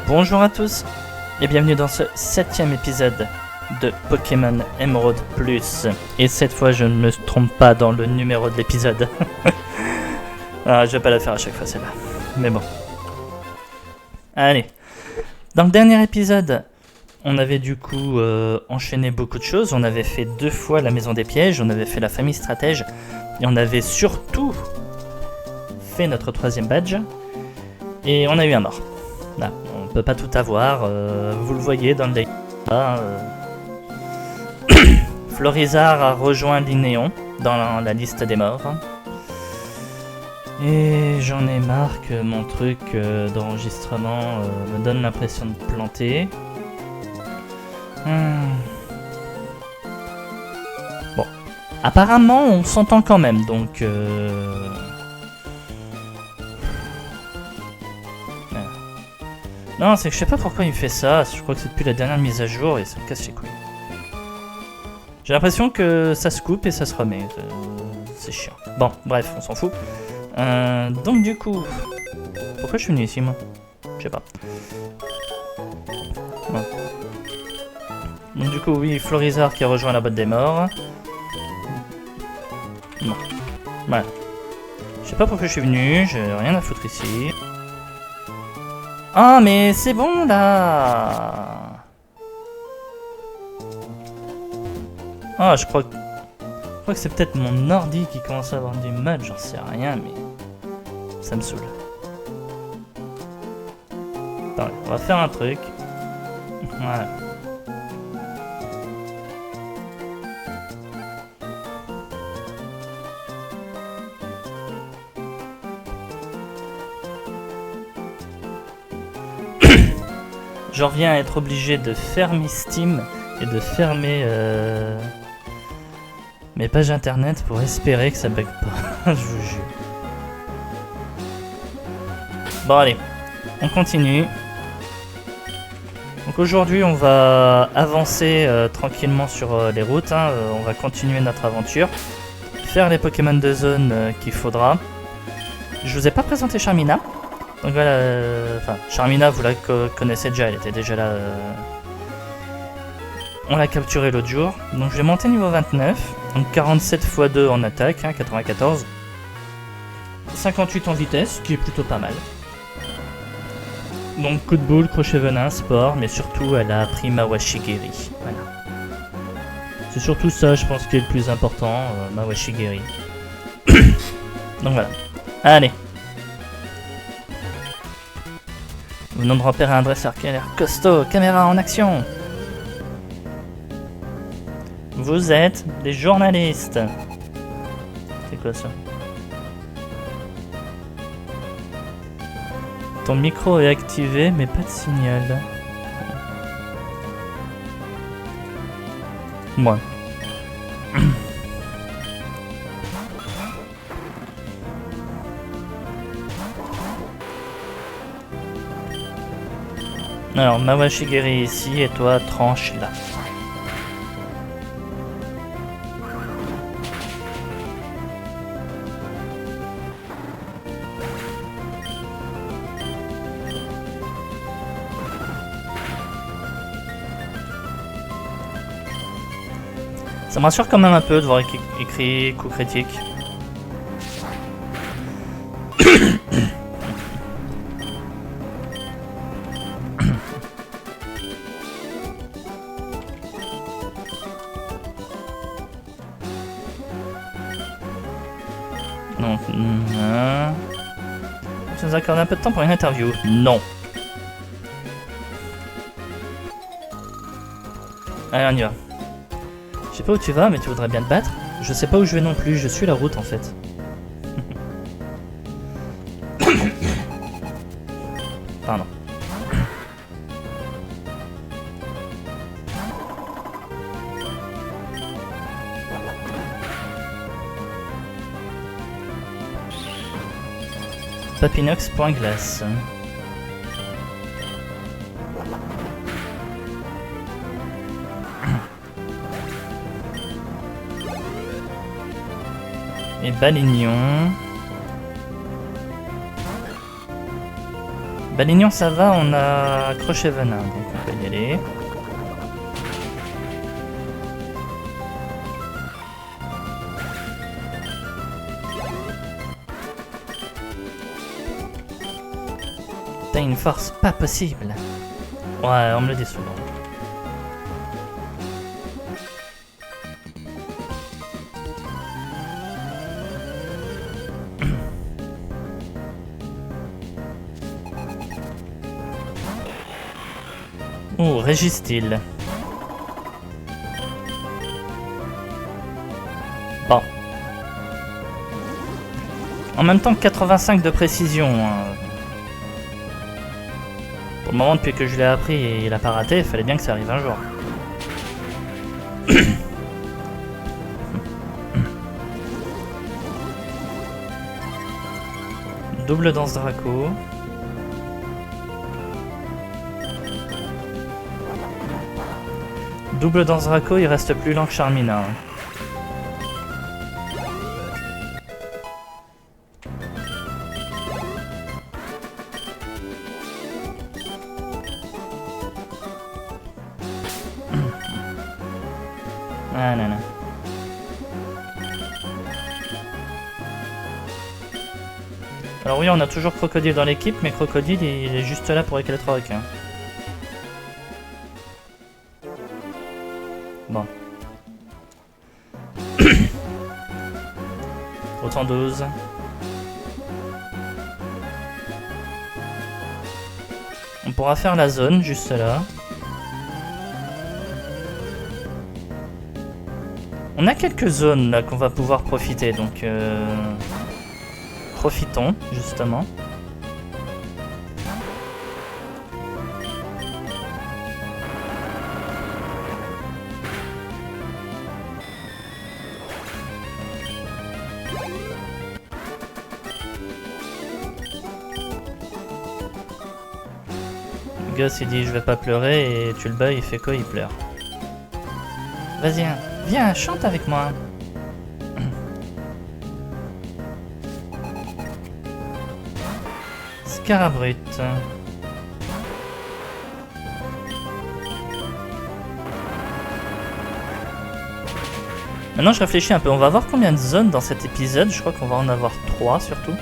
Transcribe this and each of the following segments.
Bonjour à tous et bienvenue dans ce 7ème épisode de Pokémon Emerald Plus. Et cette fois je ne me trompe pas dans le numéro de l'épisode. Je vais pas la faire à chaque fois celle-là, mais bon. Allez, dans le dernier épisode, on avait du coup enchaîné beaucoup de choses. On avait fait 2 fois la maison des pièges, on avait fait la famille stratège et on avait surtout fait notre 3ème badge. Et on a eu un mort. Là, on peut pas tout avoir, vous le voyez dans le deck. Florizard a rejoint Linéon dans la liste des morts. Et j'en ai marre que mon truc d'enregistrement me donne l'impression de planter. Bon, apparemment on s'entend quand même, donc... Non, c'est que je sais pas pourquoi il me fait ça, je crois que c'est depuis la dernière mise à jour et ça me casse les couilles. J'ai l'impression que ça se coupe et ça se remet, c'est chiant. Bon, bref, on s'en fout. Donc du coup... Pourquoi je suis venu ici moi? Je sais pas. Ouais. Donc du coup, oui, Florizard qui a rejoint la boîte des morts. Non. Voilà. Je sais pas pourquoi je suis venu, j'ai rien à foutre ici. Ah mais c'est bon là. Ah je crois que c'est peut-être mon ordi qui commence à avoir du mal, j'en sais rien mais ça me saoule. Attends, on va faire un truc. Voilà. J'en reviens à être obligé de fermer Steam et de fermer mes pages internet pour espérer que ça bug pas, je vous jure. Bon allez, on continue. Donc aujourd'hui on va avancer tranquillement sur les routes, on va continuer notre aventure, faire les Pokémon de zone qu'il faudra. Je vous ai pas présenté Charmina. Donc voilà, enfin, Charmina, vous la connaissez déjà, elle était déjà là. On l'a capturée l'autre jour. Donc je vais monter niveau 29. Donc 47 x 2 en attaque, 94. 58 en vitesse, ce qui est plutôt pas mal. Donc coup de boule, crochet venin, sport, mais surtout elle a appris Mawashigiri. Voilà. C'est surtout ça, je pense, qui est le plus important, Mawashigiri. Donc voilà. Allez. Nous venons de repérer un dresseur qui a l'air costaud. Caméra en action. Vous êtes des journalistes. C'est quoi ça? Ton micro est activé mais pas de signal. Moi. Alors, Mawashigiri ici et toi, tranche là. Ça me rassure quand même un peu de voir écrit coup critique. Donc, ça nous accorde un peu de temps pour une interview. Non. Allez, on y va. Je sais pas où tu vas, mais tu voudrais bien te battre. Je sais pas où je vais non plus, je suis la route en fait. Pardon. Papinox point glace. Et Balignon. Balignon ça va, on a crochet venin, donc on peut y aller. T'as une force pas possible. Ouais, on me le dit souvent. Oh, Régistyle. Bon. En même temps, 85 de précision. Pour le moment, depuis que je l'ai appris et il a pas raté, il fallait bien que ça arrive un jour. Double danse Draco. Double danse Draco, il reste plus lent que Charmina. Ah non, non. Alors oui, on a toujours Crocodile dans l'équipe, mais Crocodile il est juste là pour éclater 3 requins. Bon. 312. On pourra faire la zone juste là. On a quelques zones là qu'on va pouvoir profiter, donc profitons justement. Le gosse il dit je vais pas pleurer et tu le bats, il fait quoi? Il pleure. Vas-y, viens, chante avec moi. Scarabrut. Maintenant je réfléchis un peu, on va voir combien de zones dans cet épisode, je crois qu'on va en avoir 3 surtout.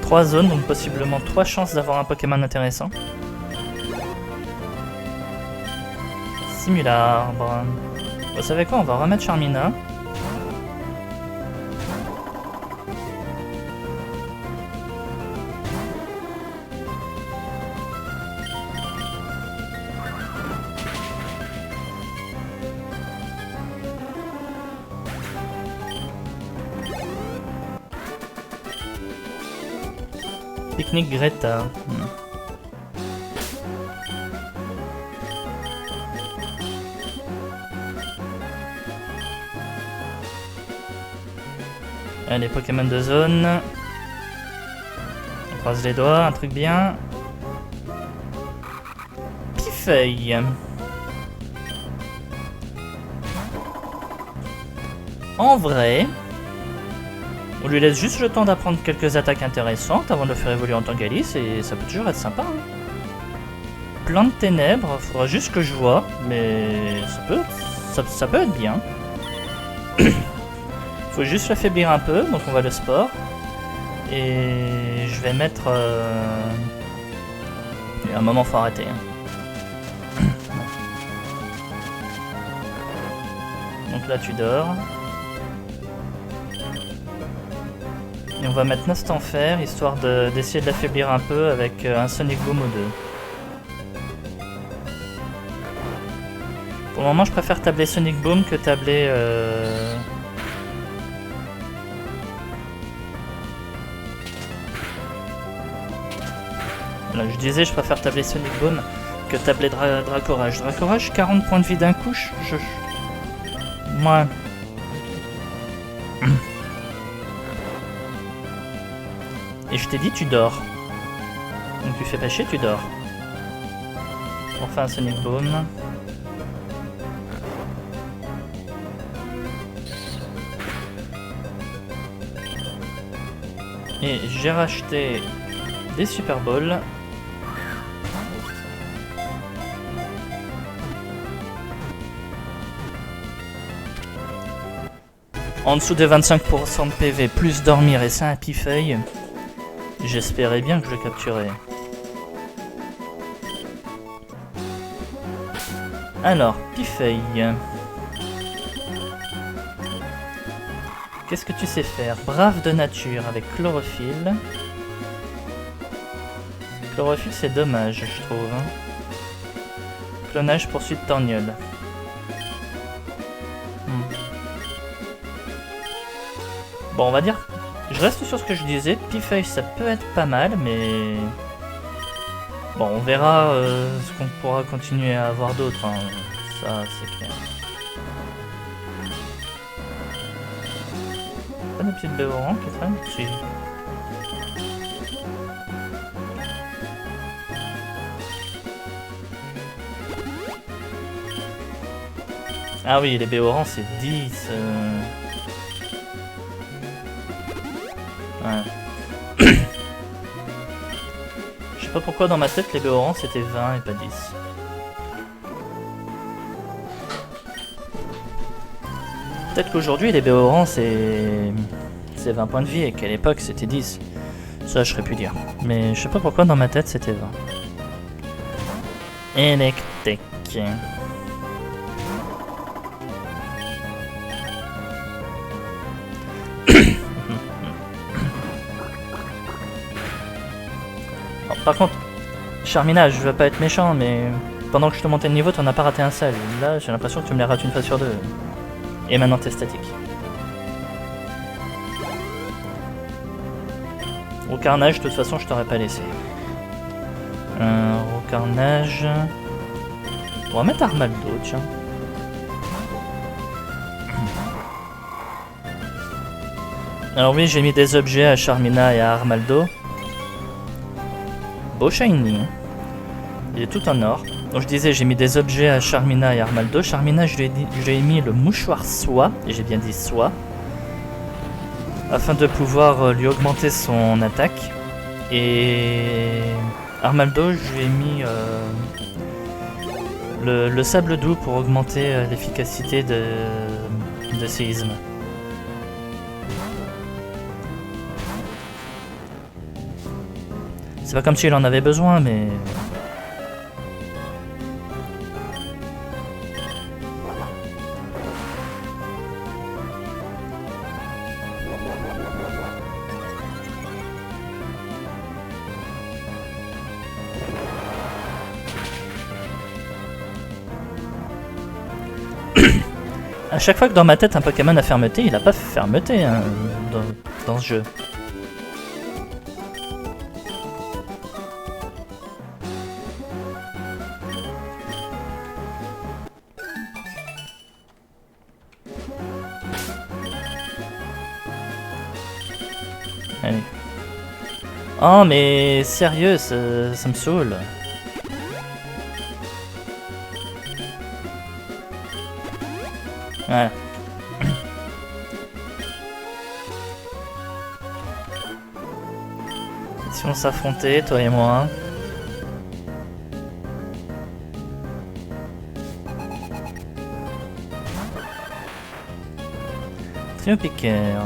3 zones, donc possiblement 3 chances d'avoir un Pokémon intéressant. Simularbre. Vous savez quoi, on va remettre Charmina. Pique-nique Greta. Allez, Pokémon de zone. On croise les doigts, un truc bien. Pifeuille. En vrai, on lui laisse juste le temps d'apprendre quelques attaques intéressantes avant de le faire évoluer en Tangalis et ça peut toujours être sympa. Hein. Plein de ténèbres, faudra juste que je vois, mais ça peut être bien. Faut juste l'affaiblir un peu, donc on va le sport. Et je vais mettre... Il y a un moment, faut arrêter. Hein. Donc là tu dors. Et on va mettre Nostanfer, histoire d'essayer de l'affaiblir un peu avec un Sonic Boom ou 2. Pour le moment, je préfère tabler Sonic Boom que tabler... Voilà, je disais, je préfère tabler Sonic Boom que tabler Dracorage. Dracorage, 40 points de vie d'un coup, Moi... Et je t'ai dit, tu dors. Donc tu fais pas chier, tu dors. On fait un Sonic Boom. Et j'ai racheté des Super Balls. En dessous de 25% de PV, plus dormir et ça un pifeuille. J'espérais bien que je le capturais. Alors, pifeuille. Qu'est-ce que tu sais faire? Brave de nature avec chlorophylle. Chlorophylle c'est dommage je trouve. Hein. Clonage poursuite torgnole. Bon on va dire, je reste sur ce que je disais, pifeuille ça peut être pas mal mais... Bon on verra ce qu'on pourra continuer à avoir d'autres, hein. Ça c'est clair. Pas de petite béoran qui traîne? Si. Ah oui, les béorans c'est 10. Ouais. Je sais pas pourquoi dans ma tête les béorans c'était 20 et pas 10. Peut-être qu'aujourd'hui les béorans c'est 20 points de vie et qu'à l'époque c'était 10. Ça je serais pu dire. Mais je sais pas pourquoi dans ma tête c'était 20. Électrique. Par contre, Charmina, je veux pas être méchant, mais pendant que je te montais le niveau, t'en as pas raté un seul. Là, j'ai l'impression que tu me les rates une fois sur deux. Et maintenant, t'es statique. Au carnage, de toute façon, je t'aurais pas laissé. Au carnage... On va mettre Armaldo, tiens. Alors oui, j'ai mis des objets à Charmina et à Armaldo. Beau shiny, hein. Il est tout en or. Donc je disais, j'ai mis des objets à Charmina et Armaldo. Charmina, je lui ai mis le mouchoir soie, et j'ai bien dit soie, afin de pouvoir lui augmenter son attaque. Et Armaldo, je lui ai mis le sable doux pour augmenter l'efficacité de séisme. C'est pas comme s'il en avait besoin, mais... À chaque fois que dans ma tête un Pokémon a fermeté, il a pas fermeté hein, dans ce jeu. Allez. Oh mais sérieux, ça me saoule. Ouais. Si on s'affrontait, toi et moi. Trio piqueur.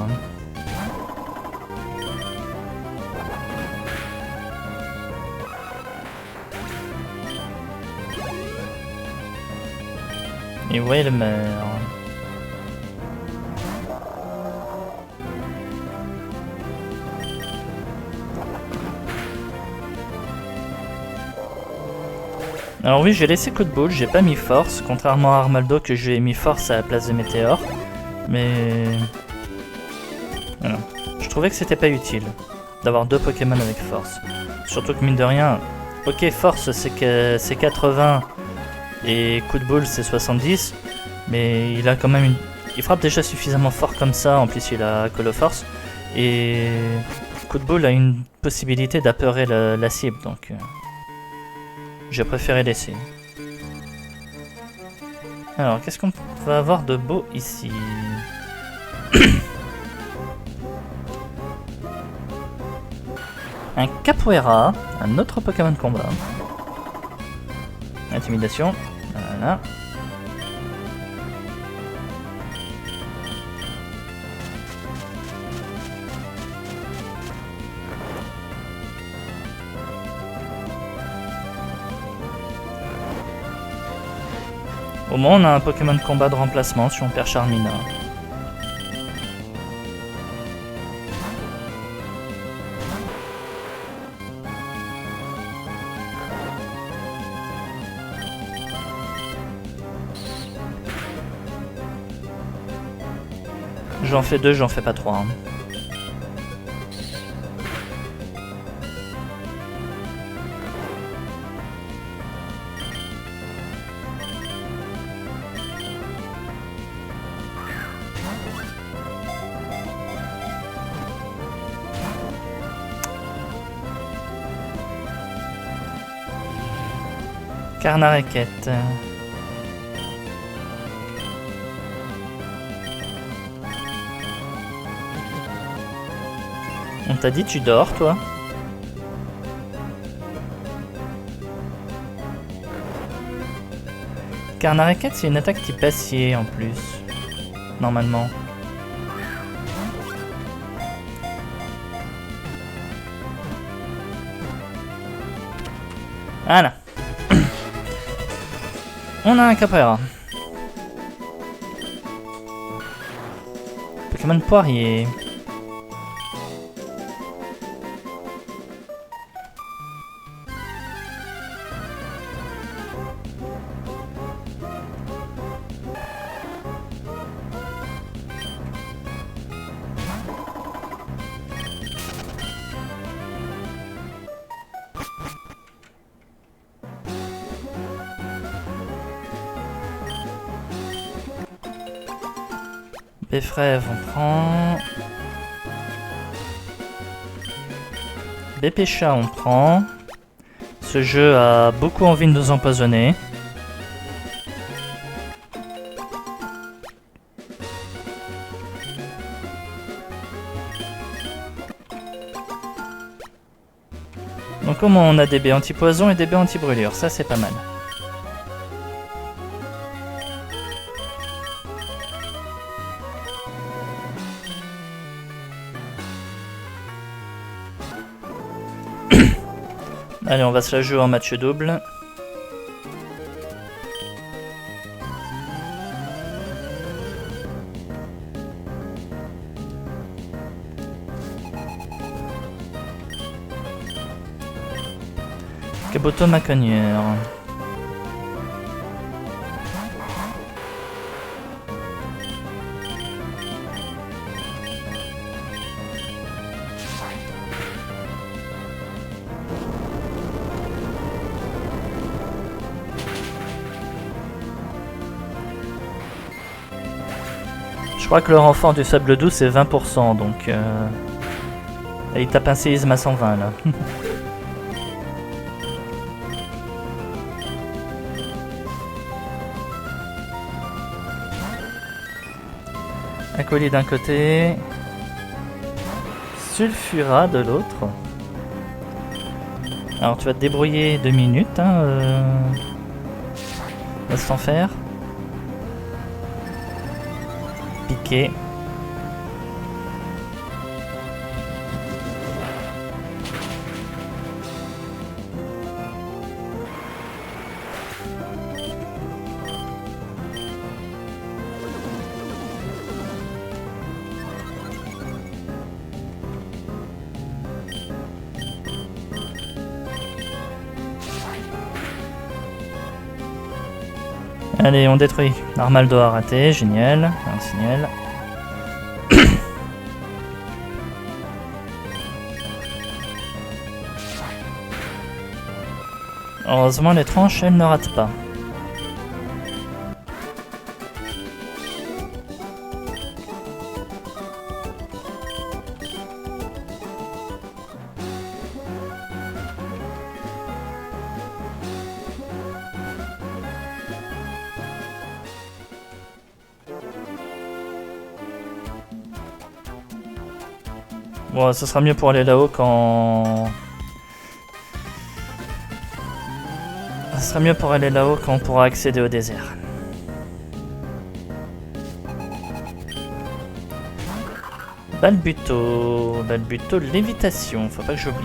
Et ouais le meurt. Alors oui, j'ai laissé coup de boule, j'ai pas mis force, contrairement à Armaldo que j'ai mis force à la place de Météor. Mais... Voilà. Je trouvais que c'était pas utile d'avoir deux Pokémon avec force. Surtout que mine de rien, ok force c'est 80 et coup de boule c'est 70, mais il a quand même une... Il frappe déjà suffisamment fort comme ça, en plus il a Coloforce, et coup de boule a une possibilité d'apeurer la cible, donc j'ai préféré laisser. Alors qu'est-ce qu'on va avoir de beau ici? Un Capoeira, un autre Pokémon de combat. Intimidation, voilà. Au moins on a un Pokémon de combat de remplacement si on perd Charmina. J'en fais 2, j'en fais pas 3. Carnarequette. On t'a dit tu dors toi? Carnarequette c'est une attaque type acier en plus. Normalement. Voilà. On a un Capoeira. Pokémon poirier. Beffrève, on prend. Bépécha, on prend. Ce jeu a beaucoup envie de nous empoisonner. Donc au moins on a des baies anti-poison et des baies anti-brûlure, ça c'est pas mal. Allez, on va se la jouer en match double. Kabuto Maconnière. Je crois que leur enfant du sable doux c'est 20%, donc et il tape un séisme à 120 là. Acolyte d'un côté, Sulfura de l'autre. Alors tu vas te débrouiller 2 minutes, hein, laisse t'en faire. Piqué. Allez, on détruit. Armaldo a raté, génial. Un signal. Heureusement, les tranches, elles ne ratent pas. Bon, ce sera mieux pour aller là-haut quand Ce sera mieux pour aller là-haut quand on pourra accéder au désert. Balbuto, lévitation, faut pas que j'oublie.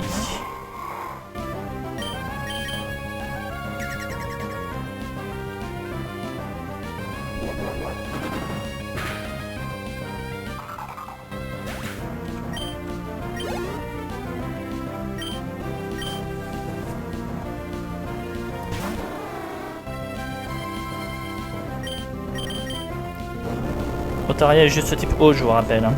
Otaria est juste ce type haut, je vous rappelle. Hein.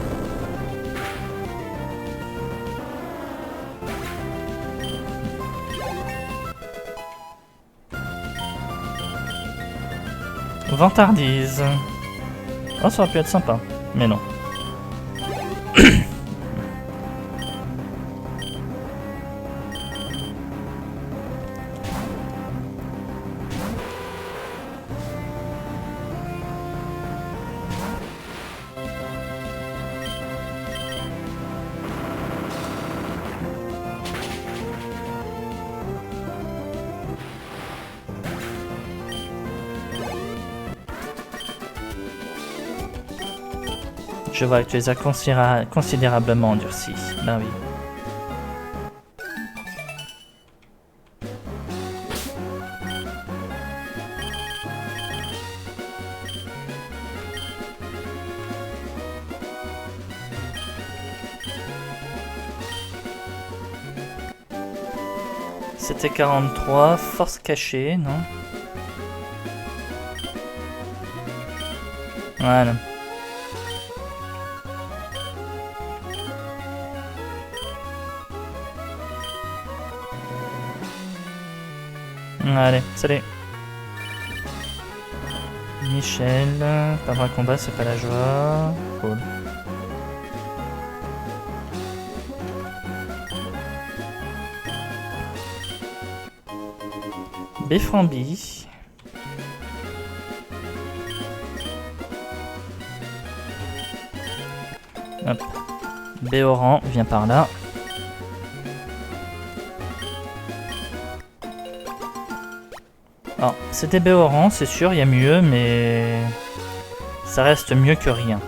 Vantardise. Oh, ça aurait pu être sympa, mais non. Je vois que tu les as considérablement endurcis. Ben oui. C'était 43, force cachée, non? Voilà. Allez, salut. Michel, perdre un combat, c'est pas la joie. Cool. Beframbi. Hop. Béoran, viens par là. Alors, c'était Béoran, c'est sûr, il y a mieux, mais ça reste mieux que rien.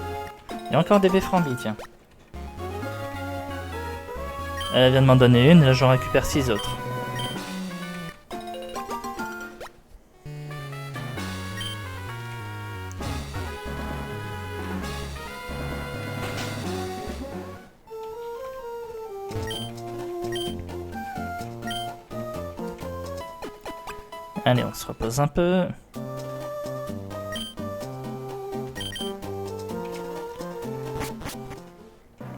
Il y a encore des Beframbi, tiens. Elle vient de m'en donner une, et là j'en récupère 6 autres. Allez, on se repose un peu.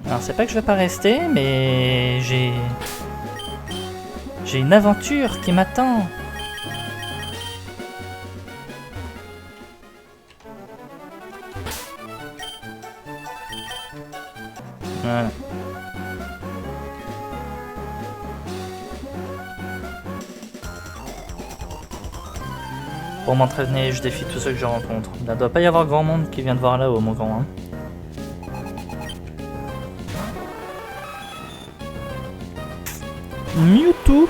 Alors, c'est pas que je vais pas rester, mais j'ai une aventure qui m'attend. Voilà. Pour m'entraîner, je défie tous ceux que je rencontre. Il ne doit pas y avoir grand monde qui vient de voir là-haut, mon grand. Hein. Mewtwo.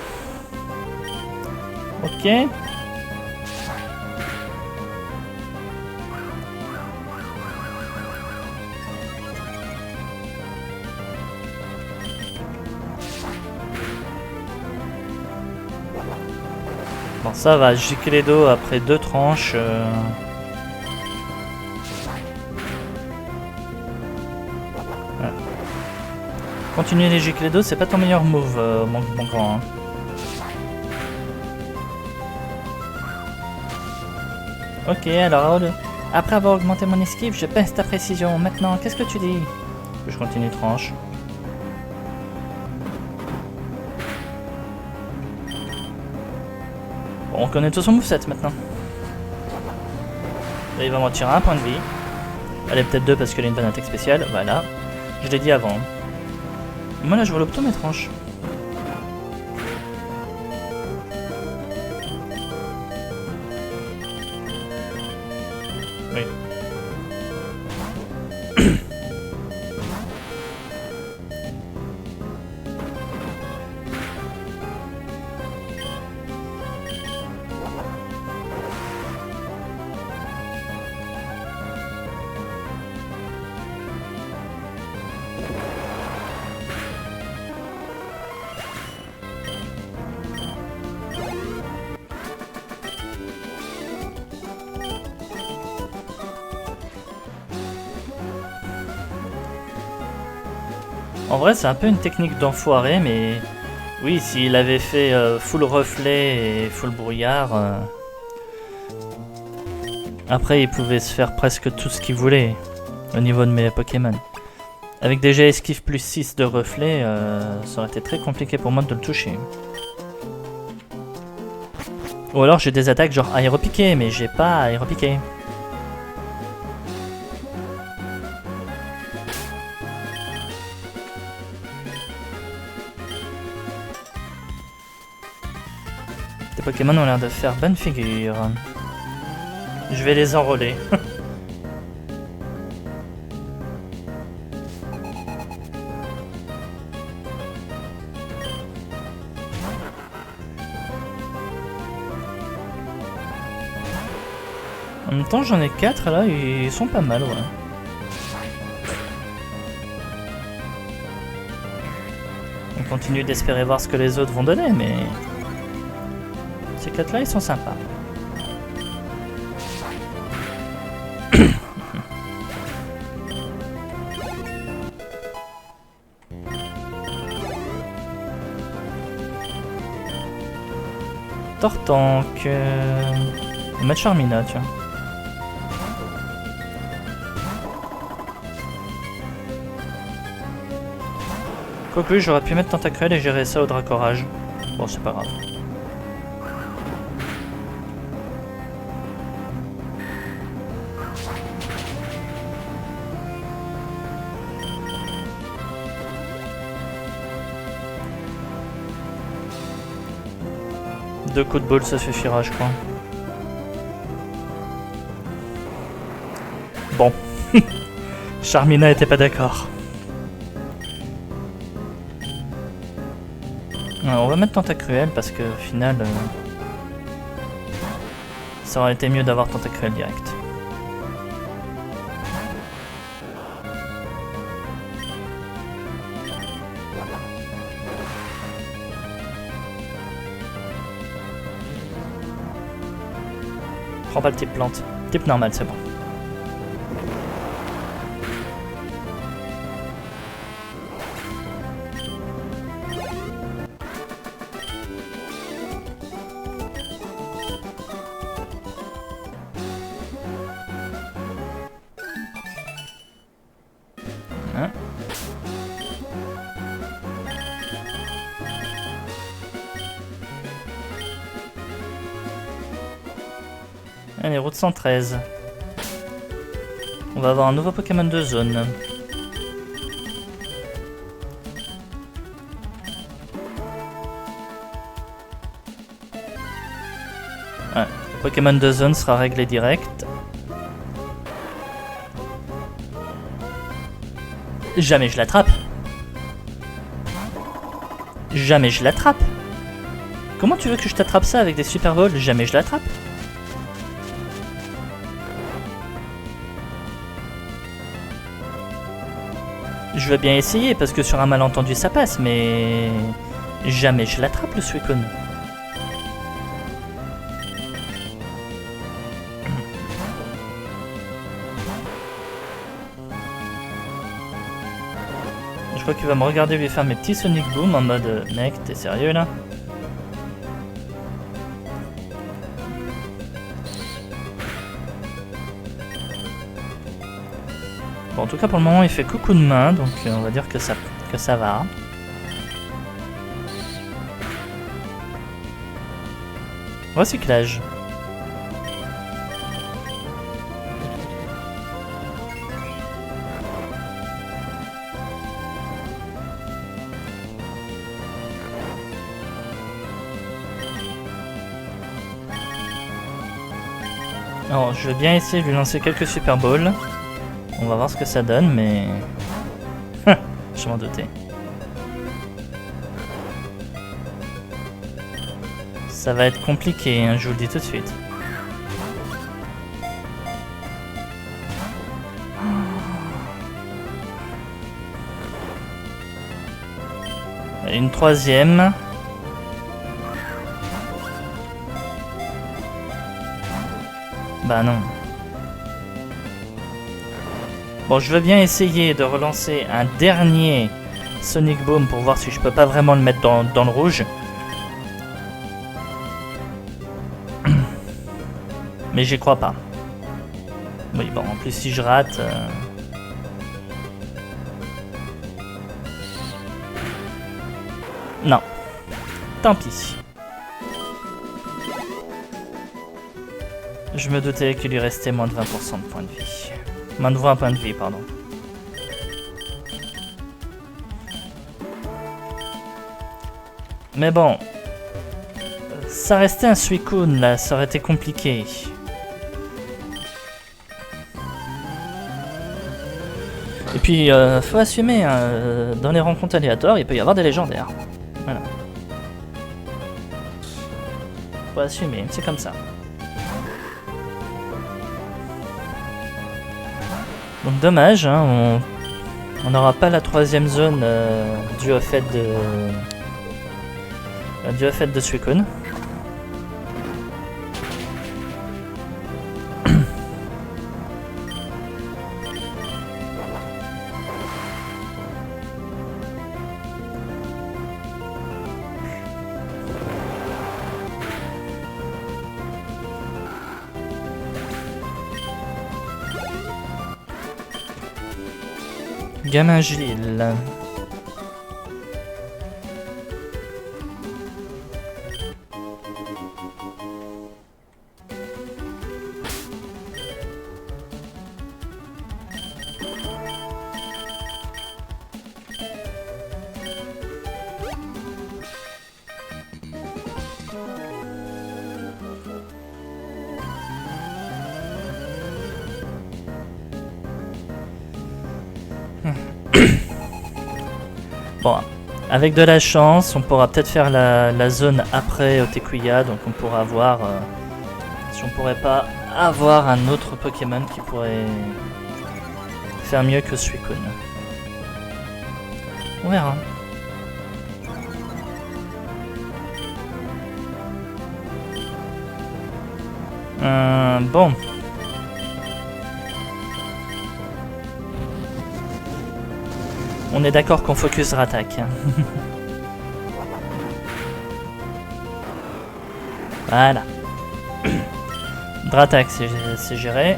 Ok. Bon, ça va, Gicledo après 2 tranches. Voilà. Continuer les Gicledo, c'est pas ton meilleur move, mon grand. Hein. Ok, alors, après avoir augmenté mon esquive, je baisse ta précision. Maintenant, qu'est-ce que tu dis? Je continue tranche. Bon, on connaît tout son moveset maintenant. Là, il va m'en tirer un point de vie. Allez, peut-être 2 parce qu'il a une bonne attaque spéciale. Voilà. Je l'ai dit avant. Moi là, je vois l'opto mes tranches. Oui. En vrai, c'est un peu une technique d'enfoiré, mais oui, s'il avait fait full reflet et full brouillard, après il pouvait se faire presque tout ce qu'il voulait au niveau de mes Pokémon. Avec déjà esquive plus 6 de reflet, ça aurait été très compliqué pour moi de le toucher. Ou alors j'ai des attaques genre aéropiqué, mais j'ai pas aéropiqué. Les Pokémon ont l'air de faire bonne figure. Je vais les enrôler. En même temps, j'en ai 4 là, ils sont pas mal, ouais. On continue d'espérer voir ce que les autres vont donner, mais ces 4 là, ils sont sympas. Tortank. On va mettre Charmina, tiens. Quoique j'aurais pu mettre Tentacruel et gérer ça au Dracorage. Bon, c'est pas grave. Deux coups de bol, ça suffira, je crois. Bon. Charmina était pas d'accord. On va mettre Tentacruel parce que au final, ça aurait été mieux d'avoir Tentacruel direct. Prends pas le type plante. Type normal, c'est bon. Hein? Allez, route 113. On va avoir un nouveau Pokémon de zone. Ouais, le Pokémon de zone sera réglé direct. Jamais je l'attrape. Jamais je l'attrape. Comment tu veux que je t'attrape ça avec des Super Balls? Jamais je l'attrape. Je veux bien essayer parce que sur un malentendu ça passe, mais jamais je l'attrape le Suicune. Je crois qu'il va me regarder lui faire mes petits Sonic Boom en mode mec, t'es sérieux là? Bon, en tout cas pour le moment il fait coucou de main, donc on va dire que ça va. Recyclage. Alors je vais bien essayer de lui lancer quelques Super Balls. On va voir ce que ça donne, mais... je m'en doutais. Ça va être compliqué, hein, je vous le dis tout de suite. Une troisième. Bah non. Bon, je veux bien essayer de relancer un dernier Sonic Boom pour voir si je peux pas vraiment le mettre dans le rouge. Mais j'y crois pas. Oui, bon, en plus si je rate... Non. Tant pis. Je me doutais qu'il lui restait moins de 20% de points de vie. Moins de 20 points de vie, pardon. Mais bon... Ça restait un Suicune, là, ça aurait été compliqué. Et puis, faut assumer, hein, dans les rencontres aléatoires, il peut y avoir des légendaires. Voilà. Faut assumer, c'est comme ça. Donc dommage, hein, on n'aura pas la troisième zone due au fait de Suicune. Gamin Gilles. Bon, avec de la chance, on pourra peut-être faire la zone après Otekuya, donc on pourra voir si on pourrait pas avoir un autre Pokémon qui pourrait faire mieux que Suicune. On verra. Bon. On est d'accord qu'on focus Dratak. Voilà. Dratak, c'est géré.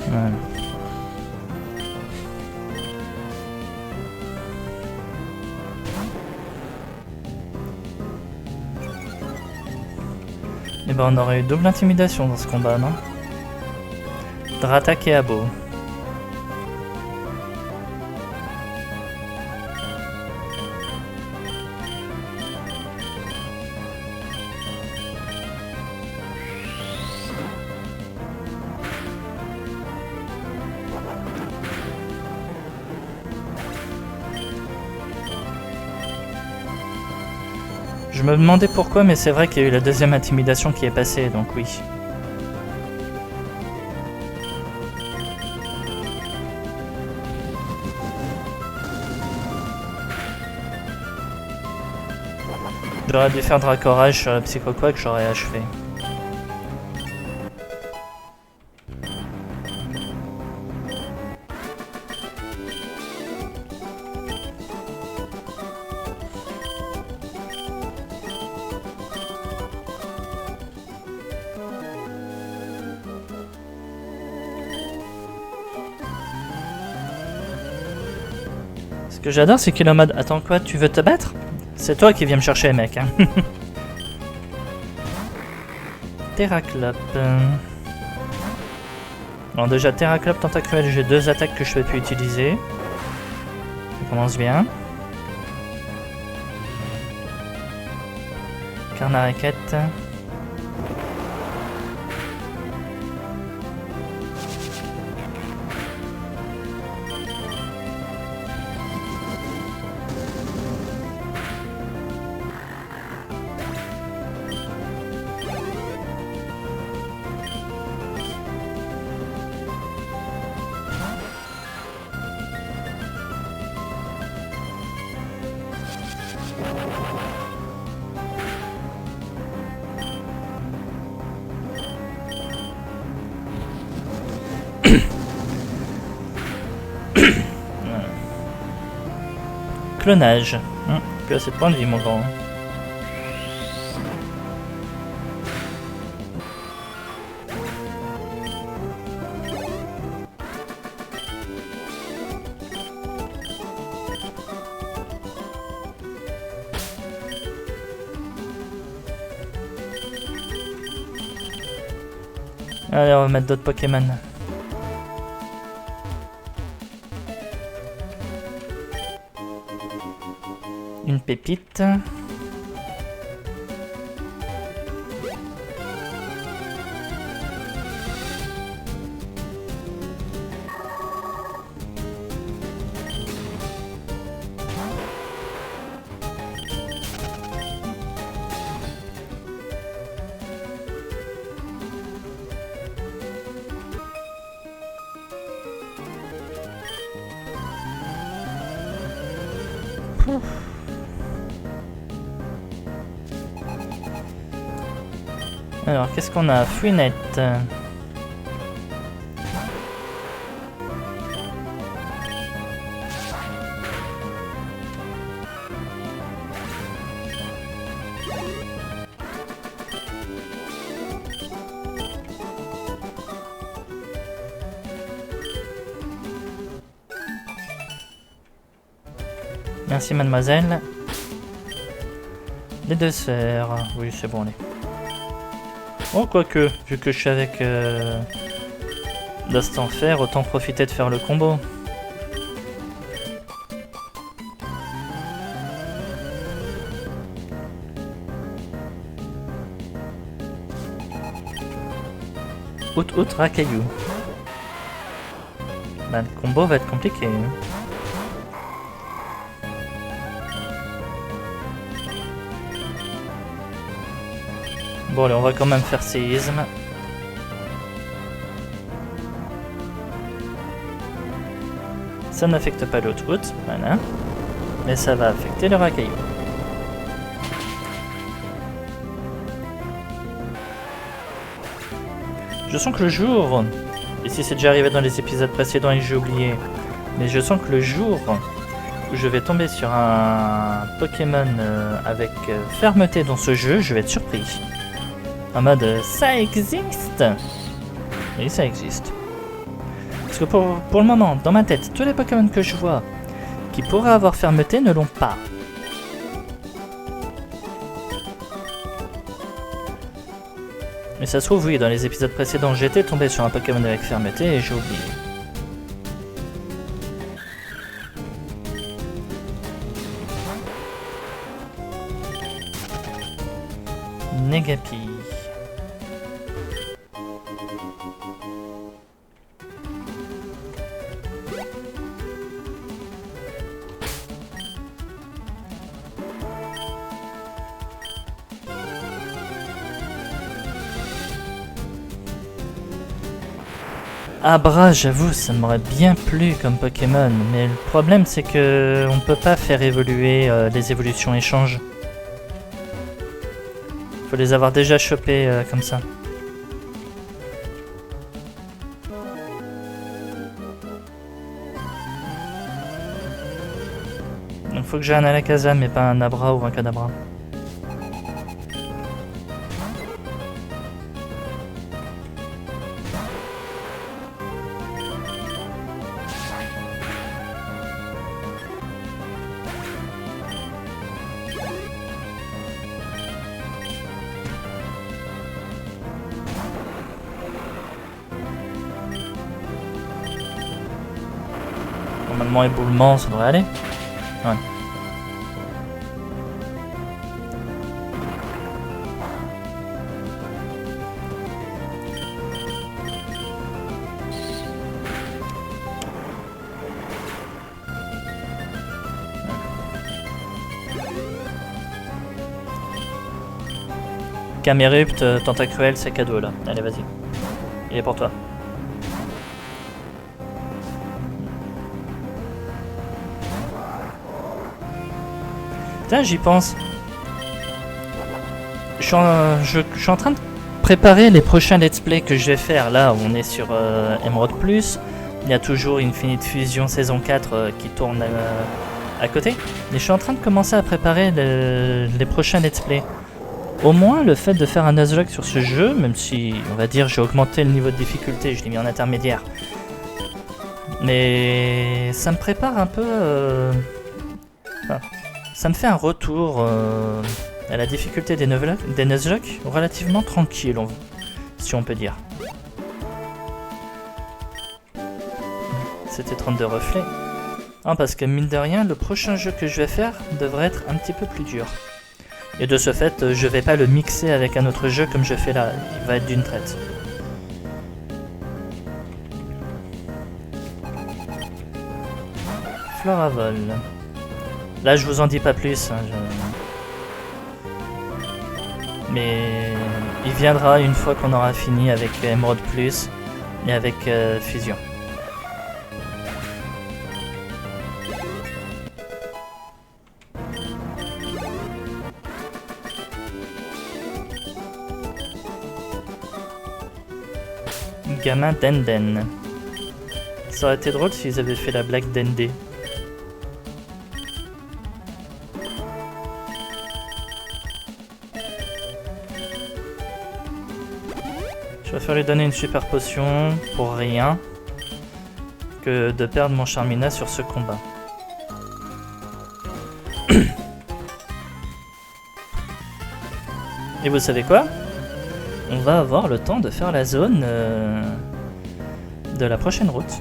Voilà. Et ben on aurait eu double intimidation dans ce combat, non? Dratak et Abo. Je me demandais pourquoi, mais c'est vrai qu'il y a eu la deuxième intimidation qui est passée, donc oui. J'aurais dû faire Dracorage sur la Psycho Quack, j'aurais achevé. Ce que j'adore, c'est qu'il est en mode « Attends quoi, tu veux te battre? C'est toi qui viens me chercher, mec. Hein. » Terraclop. Bon, déjà, Terraclop tentacruel, j'ai deux attaques que je peux plus utiliser. Ça commence bien. Carnaraquette. Clonage. Plus assez de points de vie, mon grand. Allez, on va mettre d'autres Pokémon. Une pépite. Alors, qu'est-ce qu'on a? Fouinette. Merci, mademoiselle. Les deux sœurs. Oui, c'est bon, les. Oh, quoique, vu que je suis avec Dust en Fer, autant profiter de faire le combo. Out, racaillou. Bah, le combo va être compliqué. Bon, allez, on va quand même faire séisme. Ça n'affecte pas l'autre route, voilà. Mais ça va affecter le racaillou. Je sens que le jour, et si c'est déjà arrivé dans les épisodes précédents et que j'ai oublié, mais je sens que le jour où je vais tomber sur un Pokémon avec fermeté dans ce jeu, je vais être surpris. En mode, ça existe? Oui, ça existe. Parce que pour le moment, dans ma tête, tous les Pokémon que je vois qui pourraient avoir fermeté ne l'ont pas. Mais ça se trouve, oui, dans les épisodes précédents, j'étais tombé sur un Pokémon avec fermeté et j'ai oublié. Negapi. Abra, j'avoue, ça m'aurait bien plu comme Pokémon, mais le problème c'est que on peut pas faire évoluer les évolutions échanges. Faut les avoir déjà chopés comme ça. Donc faut que j'ai un Alakazam mais pas un Abra ou un Kadabra. Normalement éboulement ça devrait aller. Ouais. Camerupt, Tentacruel, c'est cadeau là. Allez, vas-y. Il est pour toi. Putain, j'y pense. Je suis en train de préparer les prochains let's play que je vais faire, là on est sur Emerald Plus, il y a toujours Infinite Fusion saison 4 qui tourne à côté, mais je suis en train de commencer à préparer les prochains let's play. Au moins le fait de faire un Nuzlocke sur ce jeu, même si on va dire j'ai augmenté le niveau de difficulté, je l'ai mis en intermédiaire, mais ça me prépare un peu, enfin, ça me fait un retour à la difficulté des Nuzlocke relativement tranquille, si on peut dire. C'était 32 reflets. Ah, parce que mine de rien, le prochain jeu que je vais faire devrait être un petit peu plus dur. Et de ce fait, je vais pas le mixer avec un autre jeu comme je fais là, il va être d'une traite. Floravol. Là, je vous en dis pas plus. Hein, mais il viendra une fois qu'on aura fini avec Emerald Plus et avec Fusion. Gamin Denden. Ça aurait été drôle s'ils avaient fait la blague Dendé. Je préfère lui donner une super potion pour rien que de perdre mon Charmina sur ce combat. Et vous savez quoi? On va avoir le temps de faire la zone de la prochaine route.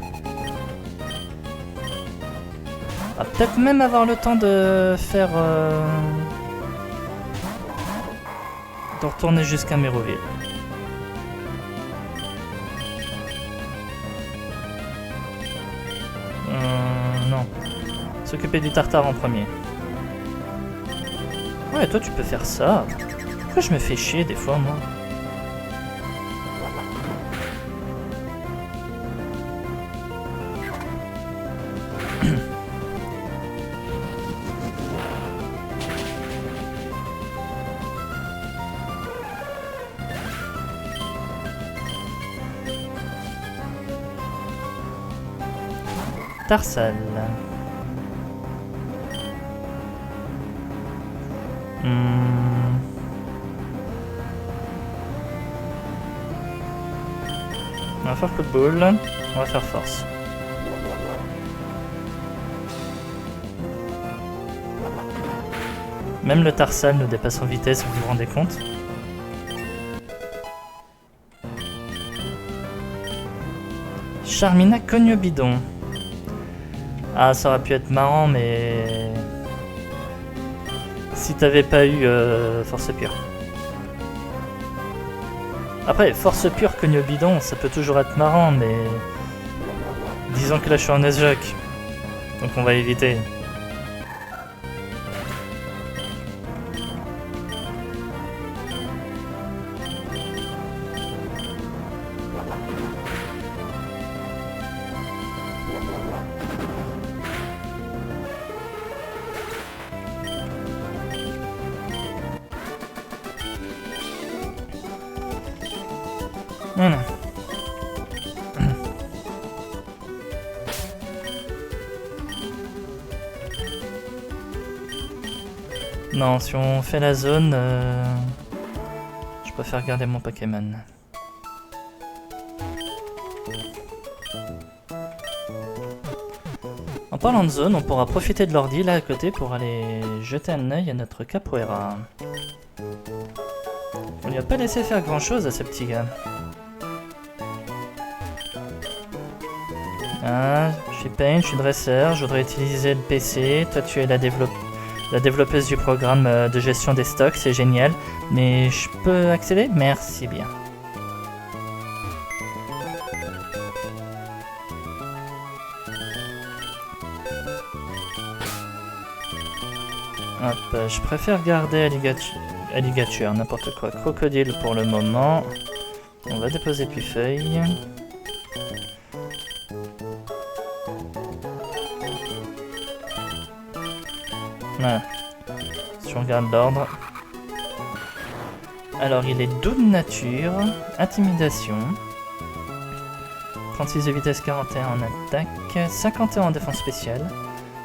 On va peut-être même avoir le temps de faire... de retourner jusqu'à Méroville. Non. S'occuper du tartare en premier. Ouais, toi tu peux faire ça. Pourquoi je me fais chier des fois, moi? Tarsal. On va faire coup de boule. On va faire force. Même le Tarsal nous dépasse en vitesse, vous vous rendez compte? Charmina cogne au bidon. Ah, ça aurait pu être marrant, mais... si t'avais pas eu Force Pure. Après, Force Pure cogne au bidon, ça peut toujours être marrant, mais... disons que là je suis en Nuzlocke. Donc on va éviter. Voilà. Non, si on fait la zone, je préfère garder mon Pokémon. En parlant de zone, on pourra profiter de l'ordi là à côté pour aller jeter un œil à notre Capoeira. On lui a pas laissé faire grand chose à ce petit gars. Ah, je suis Pain, je suis dresseur, je voudrais utiliser le PC, toi tu es la développeuse du programme de gestion des stocks, c'est génial, mais je peux accéder? Merci bien. Hop, je préfère garder alligature, n'importe quoi, crocodile pour le moment. On va déposer Pufeuille. Voilà. Si on regarde l'ordre. Alors, il est doux de nature, intimidation, 36 de vitesse, 41 en attaque, 51 en défense spéciale,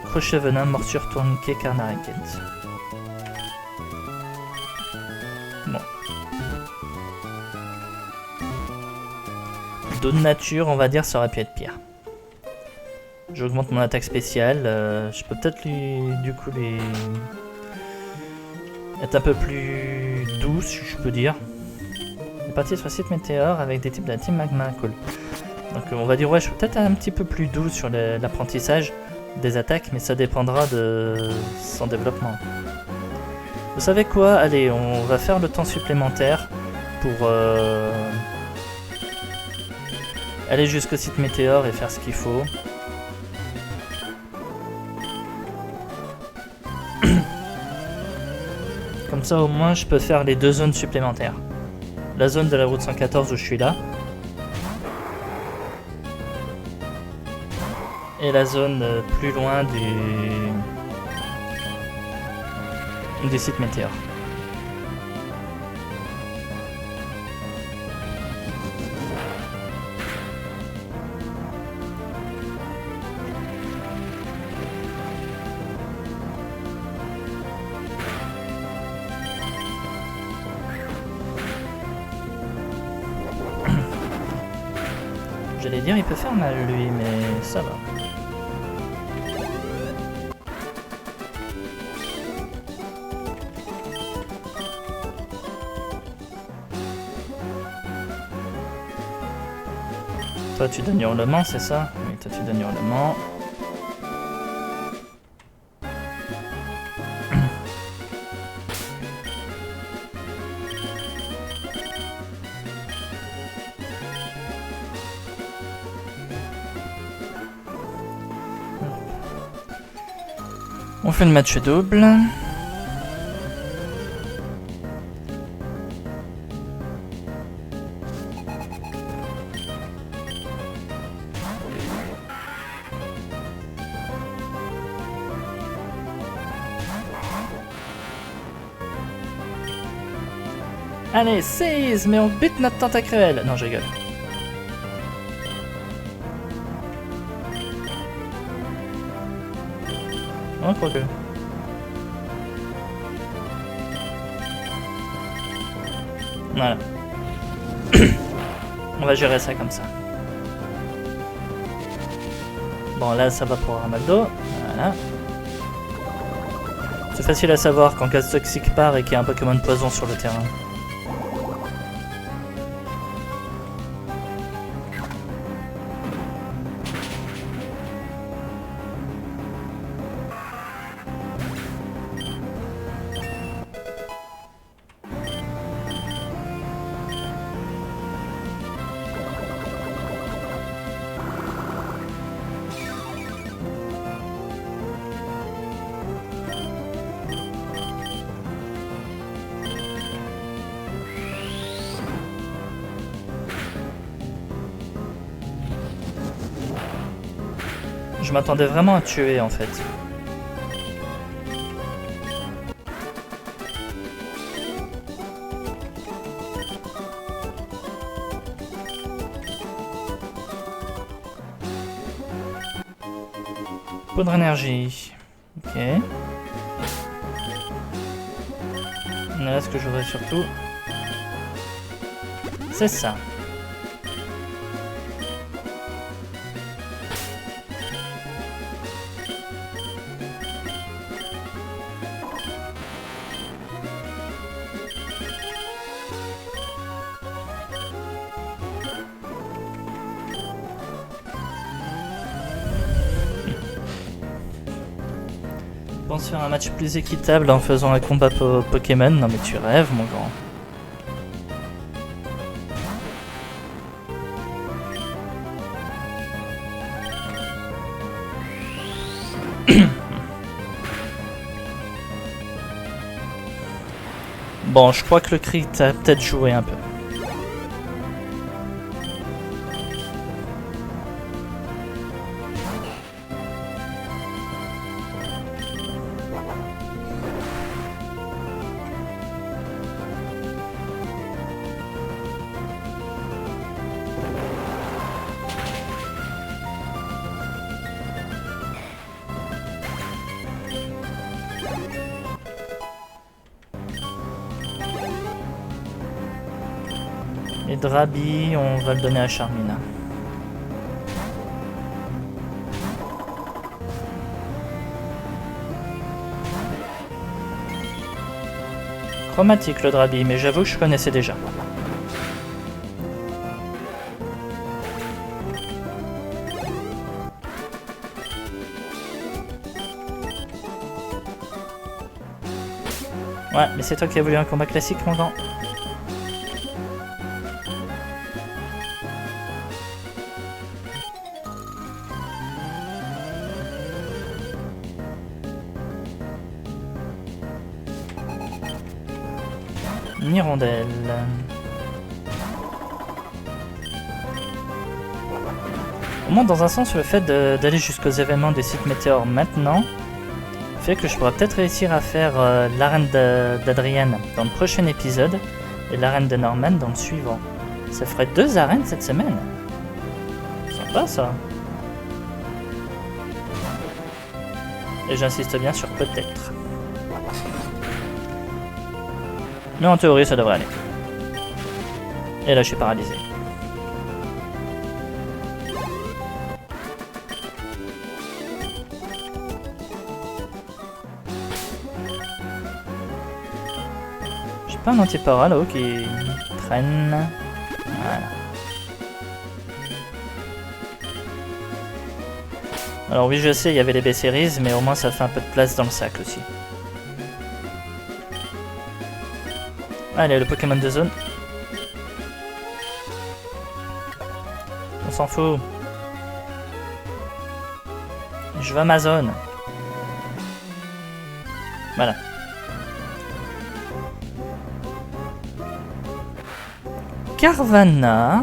crochet venin, morsure, tourniquet, carnet raquette. Bon. Doux de nature, on va dire, ça aurait pu être pire. J'augmente mon attaque spéciale, je peux peut-être lui être un peu plus doux, si je peux dire. Une partie sur site météore avec des types de la team magma, cool. Donc on va dire ouais, je peux peut-être un petit peu plus doux sur l'apprentissage des attaques, mais ça dépendra de son développement. Vous savez quoi? Allez, on va faire le temps supplémentaire pour aller jusqu'au site météore et faire ce qu'il faut. Comme ça au moins je peux faire les 2 zones supplémentaires. La zone de la route 114 où je suis là. Et la zone plus loin du site météore. J'allais dire il peut faire mal lui, mais ça va. Toi tu donnes hurlement, c'est ça? Oui, toi tu donnes hurlement. On fait le match double. Allez, seize, mais on bute notre tentacruel. Non, je rigole. Oh, quoique. Voilà. On va gérer ça comme ça. Bon, là, ça va pour Armaldo. Voilà. C'est facile à savoir quand Gaz Toxique part et qu'il y a un Pokémon de poison sur le terrain. Je m'attendais vraiment à tuer en fait. Poudre énergie. Ok. Là, ce que je voudrais surtout, c'est ça. Je pense faire un match plus équitable en faisant un combat Pokémon. Non mais tu rêves mon grand. Bon, je crois que le crit a peut-être joué un peu. Et Drabi, on va le donner à Charmina. Chromatique le Drabi, mais j'avoue que je connaissais déjà. Ouais, mais c'est toi qui as voulu un combat classique, mon grand. Hirondelle. Au moins, dans un sens, le fait d'aller jusqu'aux événements des sites météores maintenant fait que je pourrais peut-être réussir à faire l'arène d'Adrienne dans le prochain épisode et l'arène de Norman dans le suivant. Ça ferait 2 arènes cette semaine. Sympa ça. Et j'insiste bien sur peut-être. Mais en théorie, ça devrait aller. Et là, je suis paralysé. J'ai pas un anti-para là-haut qui traîne. Voilà. Alors oui, je sais, il y avait les B-Series, mais au moins ça fait un peu de place dans le sac aussi. Allez, le Pokémon de zone. On s'en fout. Je veux ma zone. Voilà. Carvanha.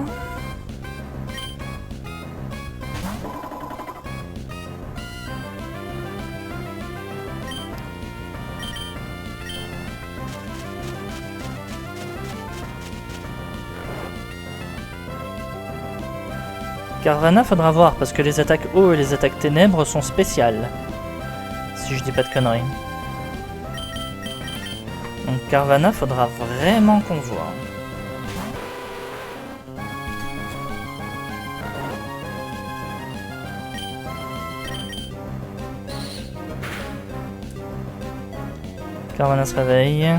Carvanha, faudra voir, parce que les attaques eau et les attaques ténèbres sont spéciales. Si je dis pas de conneries. Donc Carvanha, faudra vraiment qu'on voit. Carvanha se réveille.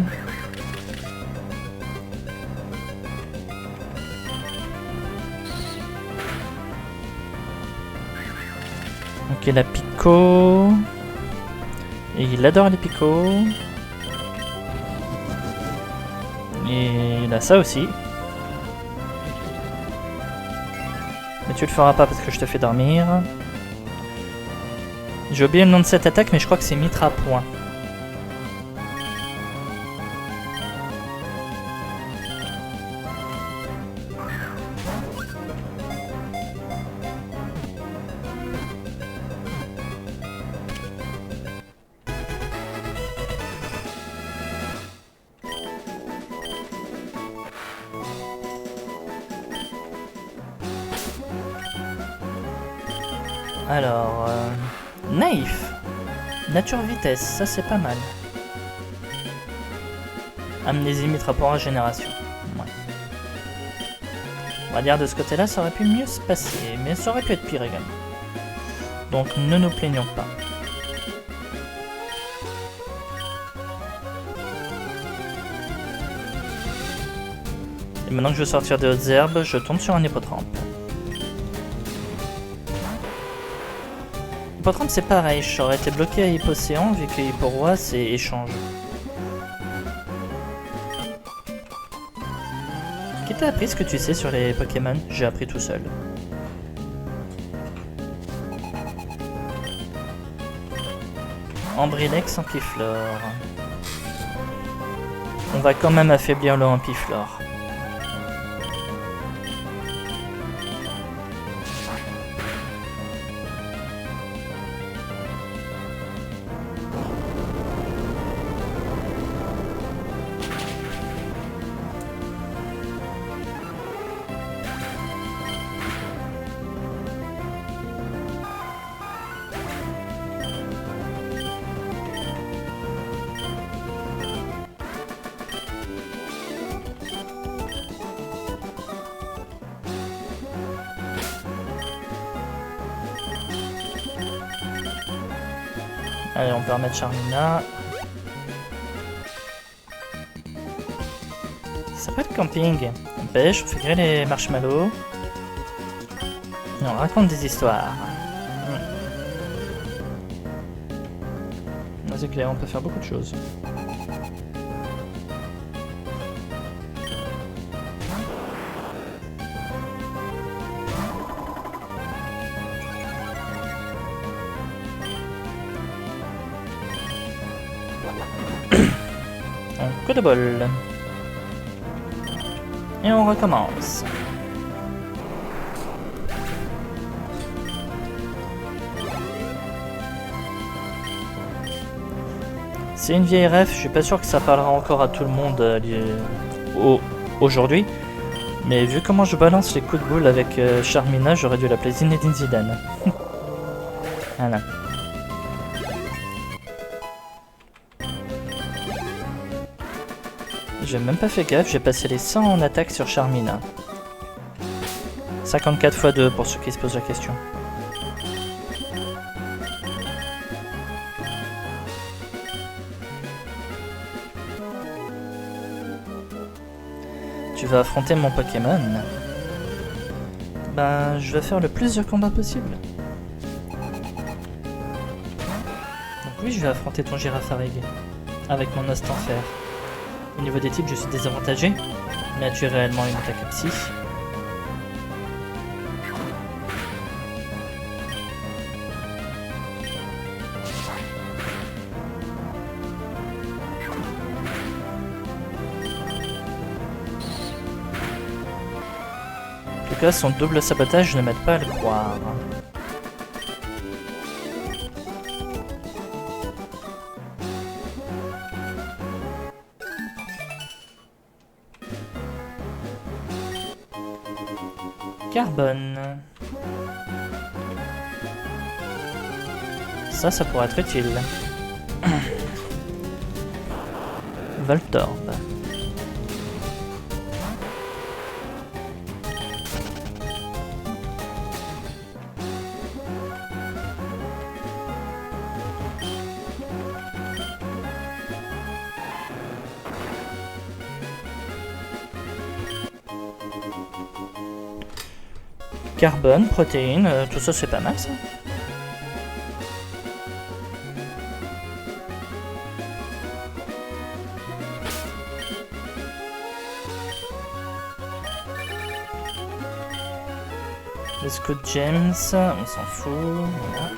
Ok, la Pico. Et il adore les Pico. Et il a ça aussi. Mais tu le feras pas parce que je te fais dormir. J'ai oublié le nom de cette attaque, mais je crois que c'est Mitra Point. Alors, Naïf. Nature vitesse, ça c'est pas mal. Amnésie Mitrapora génération. Ouais. On va dire de ce côté-là, ça aurait pu mieux se passer, mais ça aurait pu être pire également. Donc ne nous plaignons pas. Et maintenant que je veux sortir des hautes herbes, je tombe sur un hippotrampe. Hippotrampe c'est pareil, j'aurais été bloqué à Hippocéan vu que Hipporoi c'est échange. Qui t'a appris ce que tu sais sur les Pokémon? J'ai appris tout seul. Ambrilex Ampiflore. On va quand même affaiblir le Ampiflore. Allez, on peut remettre Charmina. Ça s'appelle camping. On pêche, on fait griller les marshmallows. Et on raconte des histoires. C'est clair, on peut faire beaucoup de choses. Un coup de bol. Et on recommence. C'est une vieille ref, je suis pas sûr que ça parlera encore à tout le monde aujourd'hui. Mais vu comment je balance les coups de boule avec Charmina, j'aurais dû l'appeler Zinedine Zidane. Voilà. J'ai même pas fait gaffe, j'ai passé les 100 en attaque sur Charmina. 54 x 2 pour ceux qui se posent la question. Tu vas affronter mon Pokémon. Ben, je vais faire le plus de combats possible. Donc oui, je vais affronter ton Girafarig avec mon Ostan Fer. Au niveau des types, je suis désavantagé, mais as-tu réellement une attaque psy? En tout cas, son double sabotage ne m'aide pas à le croire. Carbone. Ça pourrait être utile. Voltorb. Carbone, protéines, tout ça c'est pas mal ça. Les Scout Gems, on s'en fout, voilà.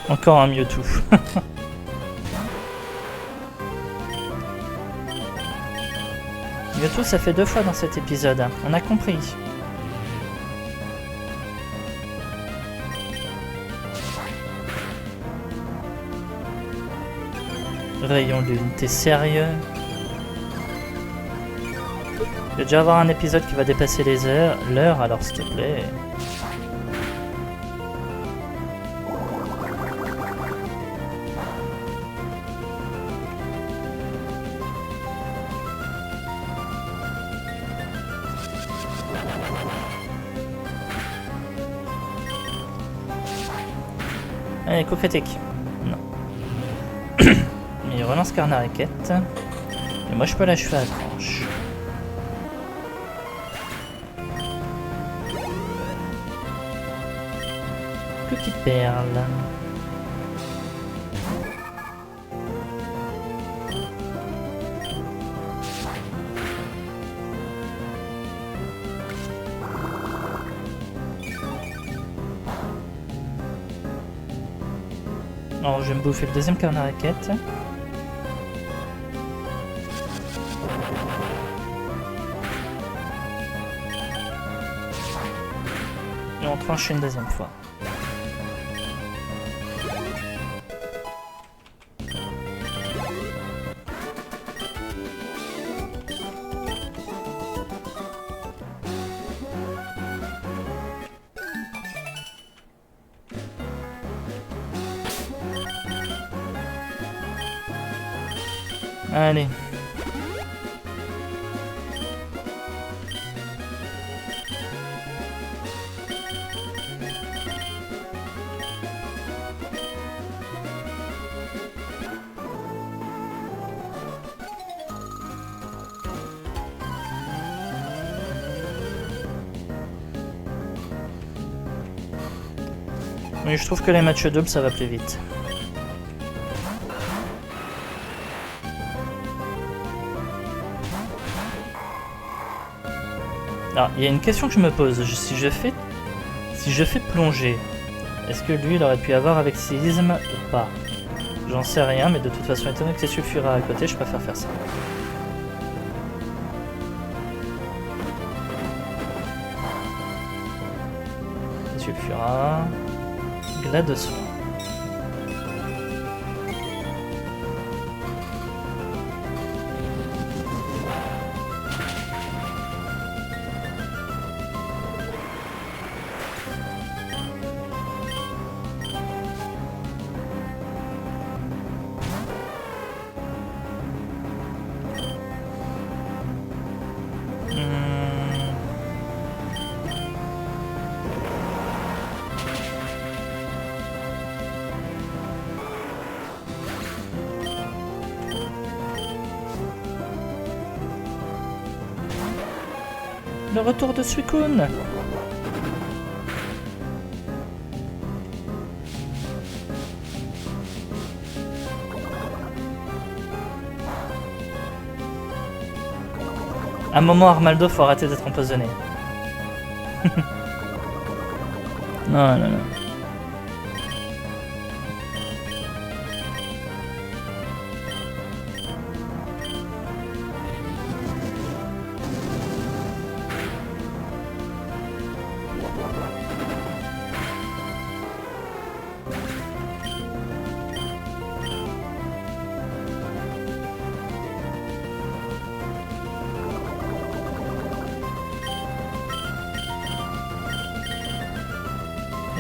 Encore un Mewtwo. Mewtwo, ça fait 2 fois dans cet épisode, on a compris. Rayon lune, t'es sérieux? Il va déjà avoir un épisode qui va dépasser l'heure, alors s'il te plaît. Allez, coup critique. Non. Mais il relance Carnariquette. Et moi je peux l'achever à la tranche. Petite perle. Alors je vais me bouffer le deuxième Carnariquette. Et on tranche une deuxième fois. Allez. Oui, je trouve que les matchs doubles, ça va plus vite. Alors, il y a une question que je me pose. Si je fais plonger, est-ce que lui, il aurait pu avoir avec séisme ou pas? J'en sais rien, mais de toute façon, étant donné que c'est sulfura à côté, je préfère faire ça. Sulfura... Glas de soin. Le retour de Suicune. À un moment, Armaldo, faut arrêter d'être empoisonné. Non, non, non.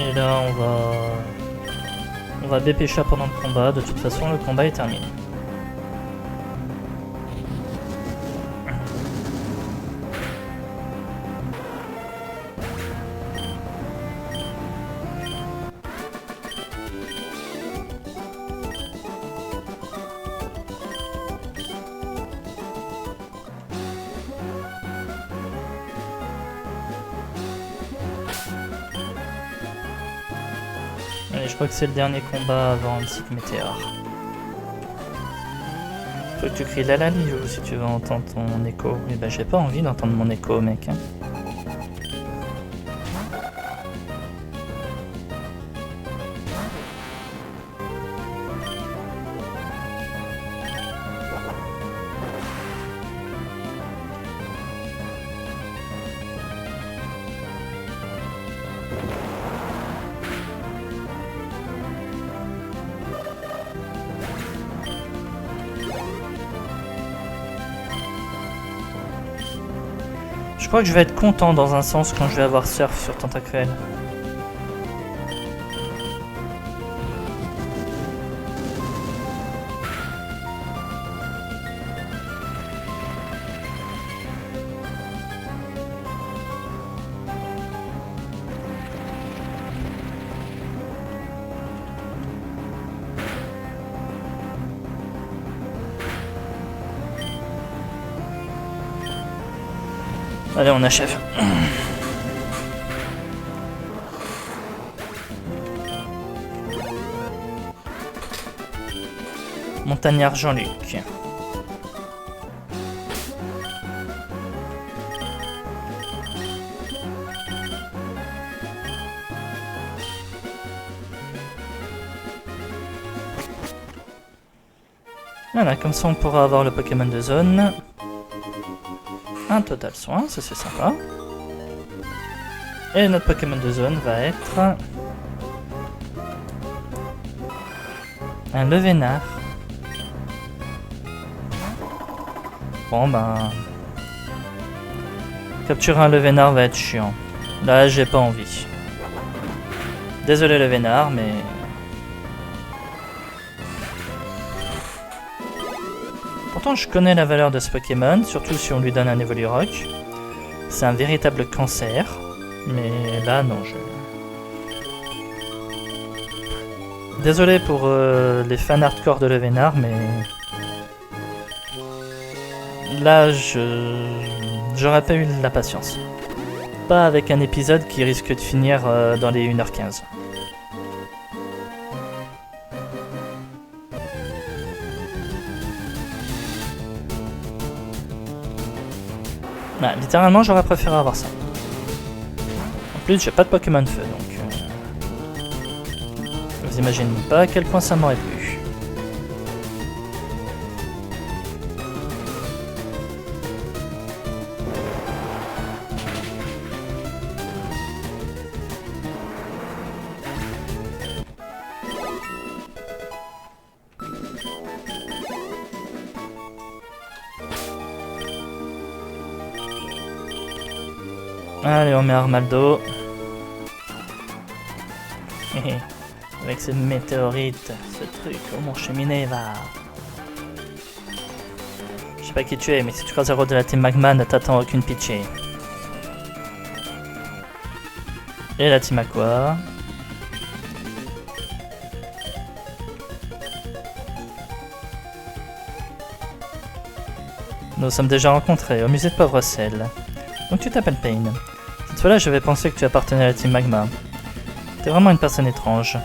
Et là, on va BP chat pendant le combat. De toute façon, le combat est terminé. Allez, je crois que c'est le dernier combat avant le site Météor. Faut que tu cries la Lilou si tu veux entendre ton écho. Mais bah j'ai pas envie d'entendre mon écho, mec. Hein. Je crois que je vais être content dans un sens quand je vais avoir Surf sur Tentacruel. Allez, on achève. Montagnard Jean-Luc. Voilà, comme ça on pourra avoir le Pokémon de zone. Un total soin, ça c'est sympa. Et notre Pokémon de zone va être un Levénard. Bon ben... Capturer un Levénard va être chiant. Là j'ai pas envie. Désolé Levénard, mais... Pourtant je connais la valeur de ce Pokémon, surtout si on lui donne un Evolurock. C'est un véritable cancer. Mais là non, Désolé pour les fans hardcore de Levénard, mais... Là j'aurais pas eu la patience. Pas avec un épisode qui risque de finir dans les 1h15. Ah, littéralement, j'aurais préféré avoir ça. En plus, j'ai pas de Pokémon Feu, donc... vous imaginez pas à quel point ça m'aurait plu. Allez, on met Armaldo. Avec ce météorite, ce truc, oh mon cheminée va. Je sais pas qui tu es, mais si tu croises un de la team Magma, ne t'attends aucune pitié. Et la team Aqua. Nous sommes déjà rencontrés au musée de Pauvre Sel. Donc tu t'appelles Pain. Cette fois-là, je vais penser que tu appartenais à la team Magma. T'es vraiment une personne étrange.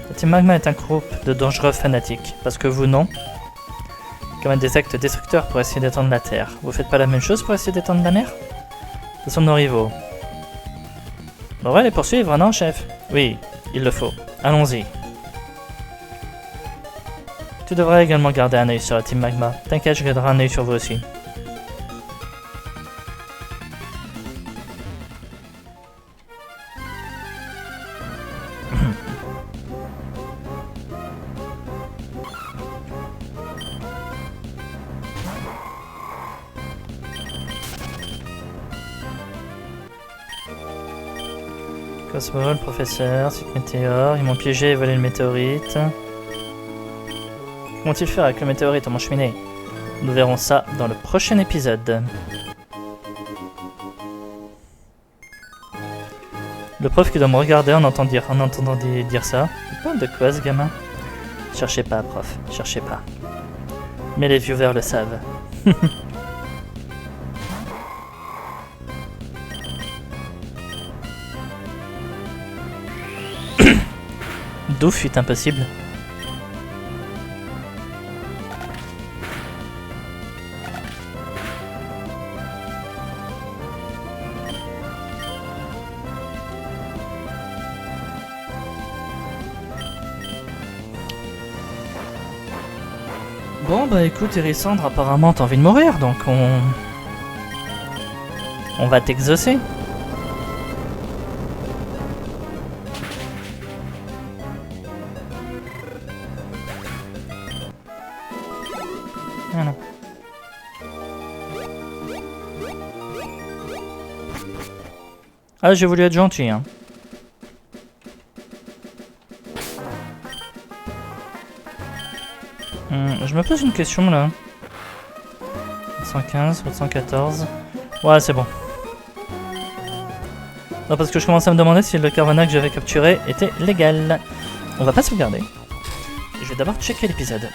La team Magma est un groupe de dangereux fanatiques, parce que vous, non. Commettent des actes destructeurs pour essayer d'étendre la Terre. Vous faites pas la même chose pour essayer d'étendre la mer? Ce sont nos rivaux. On va les poursuivre, non, chef? Oui, il le faut. Allons-y. Tu devrais également garder un œil sur la team Magma. T'inquiète, je garderai un œil sur vous aussi. Cosmo, le professeur, site météore, ils m'ont piégé et volé le météorite. Qu'ont-ils fait avec le météorite, mon cheminée? Nous verrons ça dans le prochain épisode. Le prof qui doit me regarder en entendant dire ça. Il parle de quoi ce gamin? Cherchez pas, prof, cherchez pas. Mais les viewers le savent. D'où fut impossible. Bon bah écoute Hérissandre, apparemment t'as envie de mourir, donc on va t'exaucer. Voilà. Ah, j'ai voulu être gentil, hein. Je me pose une question là. 115, 114. Ouais, c'est bon. Non, parce que je commence à me demander si le Carvanha que j'avais capturé était légal. On va pas sauvegarder. Je vais d'abord checker l'épisode.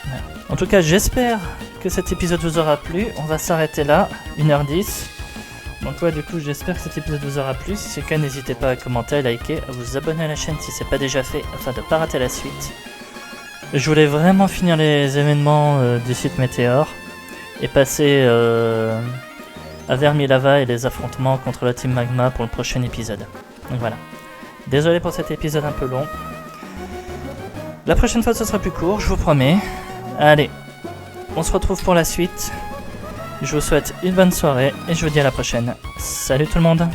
En tout cas, j'espère que cet épisode vous aura plu. On va s'arrêter là, 1h10. Donc ouais, du coup, j'espère que cet épisode vous aura plu. Si c'est le cas, n'hésitez pas à commenter, à liker, à vous abonner à la chaîne si c'est pas déjà fait, afin de ne pas rater la suite. Je voulais vraiment finir les événements du site Météore et passer à Vermilava et les affrontements contre la Team Magma pour le prochain épisode. Donc voilà. Désolé pour cet épisode un peu long. La prochaine fois ce sera plus court, je vous promets. Allez, on se retrouve pour la suite. Je vous souhaite une bonne soirée et je vous dis à la prochaine. Salut tout le monde!